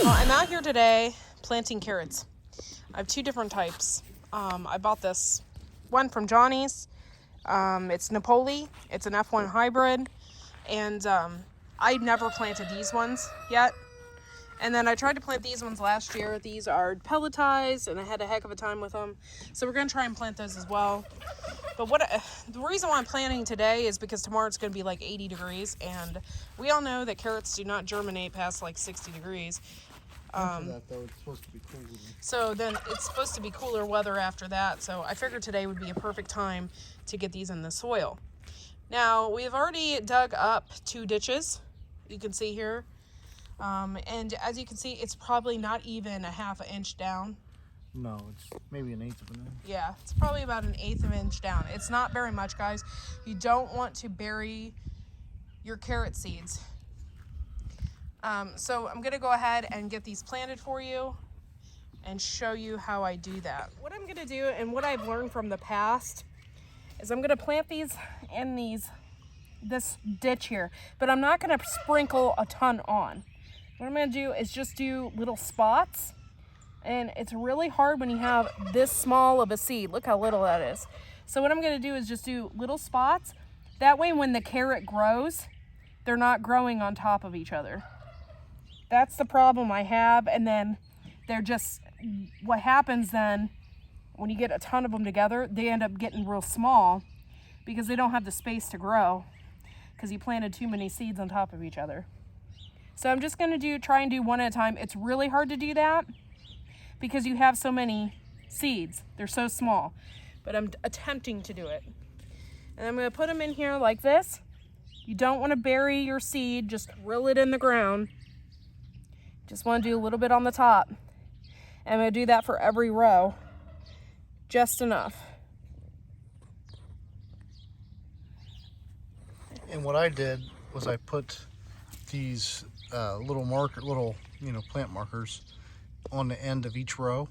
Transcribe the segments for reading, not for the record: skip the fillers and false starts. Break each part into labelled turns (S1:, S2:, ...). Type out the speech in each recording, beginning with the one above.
S1: Well, I'm out here today planting carrots. I have two different types. I bought this one from Johnny's. It's Napoli. It's an F1 hybrid. And I never planted these ones yet. And then I tried to plant these ones last year. These are pelletized, and I had a heck of a time with them. So we're going to try and plant those as well. But the reason why I'm planting today is because tomorrow it's going to be like 80 degrees. And we all know that carrots do not germinate past like 60 degrees.
S2: After that, though, it's supposed to be cooler.
S1: So then it's supposed to be cooler weather after that. So I figured today would be a perfect time to get these in the soil. Now, we've already dug up 2 ditches. You can see here. And as you can see, it's probably not even a half an inch down.
S2: No, it's maybe 1/8 of an inch.
S1: Yeah, it's probably about 1/8 of an inch down. It's not very much, guys. You don't want to bury your carrot seeds. So I'm going to go ahead and get these planted for you and show you how I do that. What I'm going to do, and what I've learned from the past, is I'm going to plant these in this ditch here, but I'm not going to sprinkle a ton on. What I'm going to do is just do little spots, and it's really hard when you have this small of a seed. Look how little that is. So what I'm going to do is just do little spots. That way when the carrot grows, they're not growing on top of each other. That's the problem I have. And then what happens then, when you get a ton of them together, they end up getting real small because they don't have the space to grow because you planted too many seeds on top of each other. So I'm just going to try and do one at a time. It's really hard to do that because you have so many seeds. They're so small, but I'm attempting to do it. And I'm going to put them in here like this. You don't want to bury your seed, just drill it in the ground. Just want to do a little bit on the top. And I'm going to do that for every row, just enough.
S2: And what I did was I put these little plant markers on the end of each row.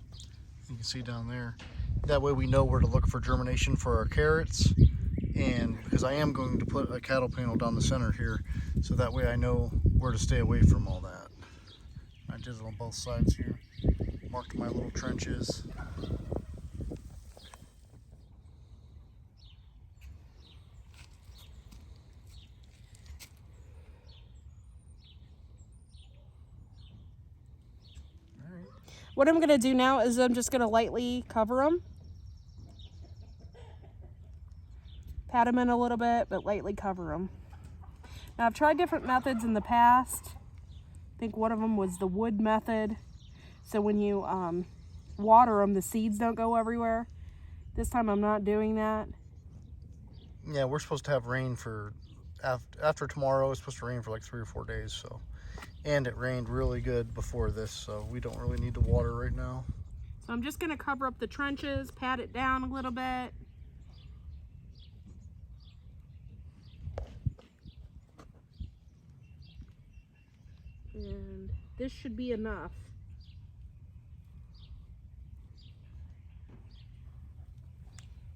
S2: You can see down there. That way we know where to look for germination for our carrots. And because I am going to put a cattle panel down the center here, so that way I know where to stay away from all that. I did it on both sides here. Marked my little trenches.
S1: What I'm going to do now is I'm just going to lightly cover them. Pat them in a little bit, but lightly cover them. Now, I've tried different methods in the past. I think one of them was the wood method. So when you water them, the seeds don't go everywhere. This time I'm not doing that.
S2: Yeah, we're supposed to have rain for after tomorrow. It's supposed to rain for like 3 or 4 days. So, and it rained really good before this, so we don't really need to water right now.
S1: So I'm just going to cover up the trenches, pat it down a little bit. And this should be enough.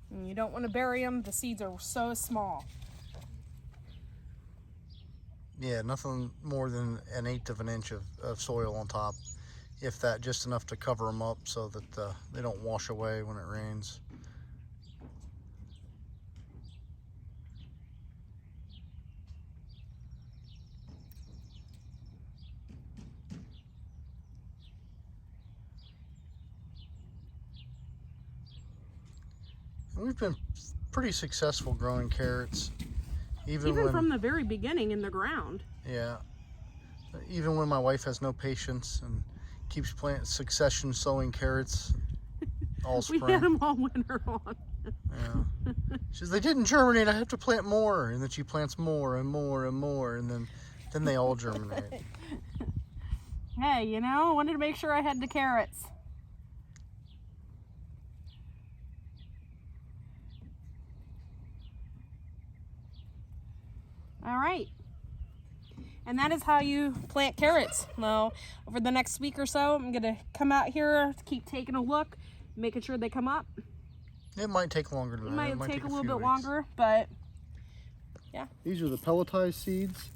S1: And you don't want to bury them. The seeds are so small.
S2: Yeah, nothing more than 1/8 of an inch of soil on top. If that, just enough to cover them up so that they don't wash away when it rains. We've been pretty successful growing carrots. Even
S1: from the very beginning in the ground.
S2: Yeah. Even when my wife has no patience and keeps succession sowing carrots all spring.
S1: We had them all winter long.
S2: Yeah. She says, they didn't germinate, I have to plant more. And then she plants more and more and more, and then they all germinate.
S1: Hey, you know, I wanted to make sure I had the carrots. All right. And that is how you plant carrots. Now, over the next week or so, I'm going to come out here to keep taking a look, making sure they come up.
S2: It might take longer than that.
S1: It might take a little bit
S2: weeks.
S1: longer, but yeah.
S2: These are the pelletized seeds.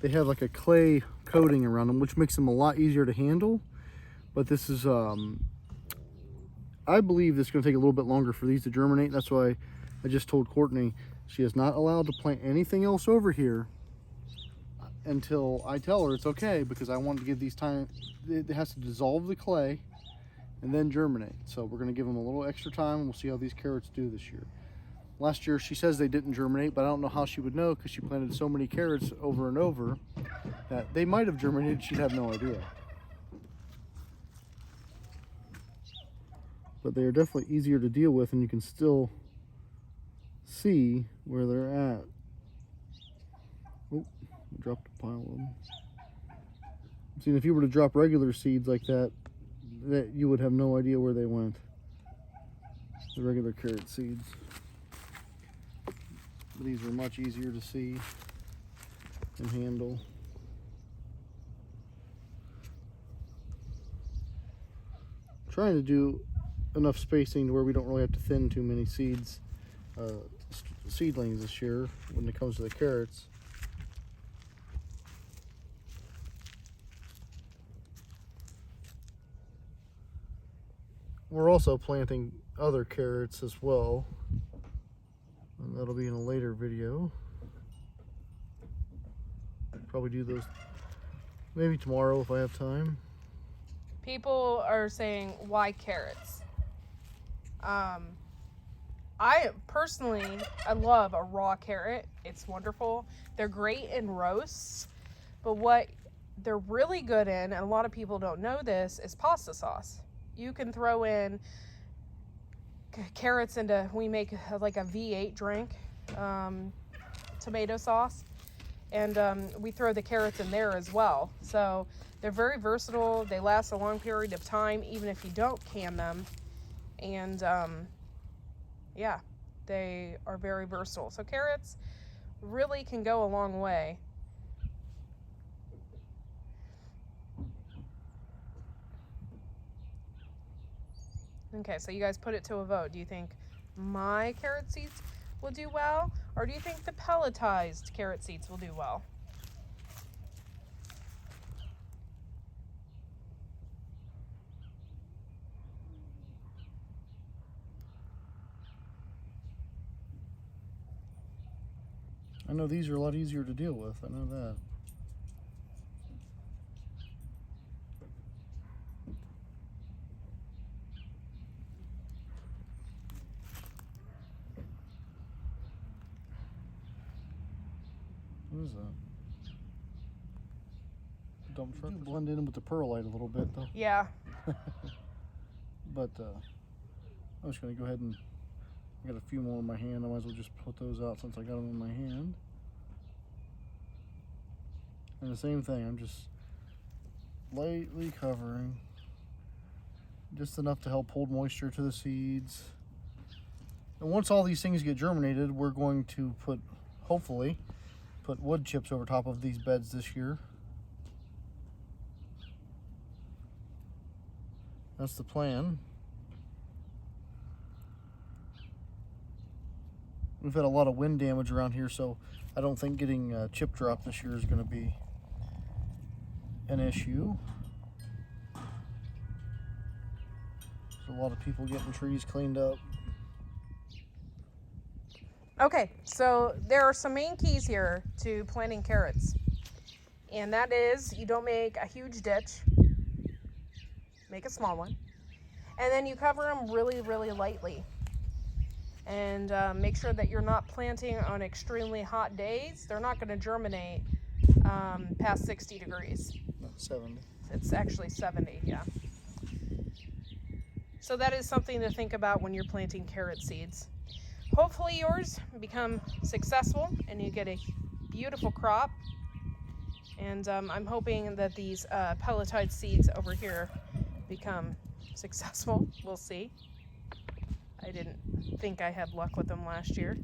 S2: they have like a clay coating around them, which makes them a lot easier to handle. But this is, I believe this is going to take a little bit longer for these to germinate. That's why I just told Courtney she is not allowed to plant anything else over here until I tell her it's okay, because I want to give these time. It has to dissolve the clay and then germinate. So we're going to give them a little extra time, and we'll see how these carrots do this year. Last year she says they didn't germinate, but I don't know how she would know, because she planted so many carrots over and over that they might have germinated. She'd have no idea. But they are definitely easier to deal with, and you can still see where they're at. Oh, I dropped a pile of them. See, if you were to drop regular seeds like that, you would have no idea where they went. The regular carrot seeds. These are much easier to see and handle. Trying to do enough spacing to where we don't really have to thin too many seedlings this year when it comes to the carrots. We're also planting other carrots as well, and that'll be in a later video. Probably do those maybe tomorrow if I have time.
S1: People are saying, why carrots? I personally, I love a raw carrot. It's wonderful. They're great in roasts, but what they're really good in, and a lot of people don't know this, is pasta sauce. You can throw in carrots into, we make like a V8 drink, tomato sauce, and we throw the carrots in there as well. So they're very versatile. They last a long period of time, even if you don't can them. And yeah, they are very versatile. So carrots really can go a long way. Okay, so you guys put it to a vote. Do you think my carrot seeds will do well, or do you think the pelletized carrot seeds will do well?
S2: I know these are a lot easier to deal with. I know that. What is that? Dump truck? Blend in with the perlite a little bit though.
S1: Yeah.
S2: But I'm just going to go ahead and, I got a few more in my hand. I might as well just put those out since I got them in my hand. And the same thing, I'm just lightly covering. Just enough to help hold moisture to the seeds. And once all these things get germinated, we're going to put, hopefully, put wood chips over top of these beds this year. That's the plan. We've had a lot of wind damage around here, so I don't think getting chip drop this year is going to be an issue. There's a lot of people getting trees cleaned up.
S1: Okay, so there are some main keys here to planting carrots. And that is, you don't make a huge ditch. Make a small one. And then you cover them really, really lightly. And make sure that you're not planting on extremely hot days. They're not going to germinate past 60 degrees.
S2: 70.
S1: It's actually 70, yeah. So that is something to think about when you're planting carrot seeds. Hopefully yours become successful and you get a beautiful crop. And I'm hoping that these pelletized seeds over here become successful. We'll see. I didn't think I had luck with them last year.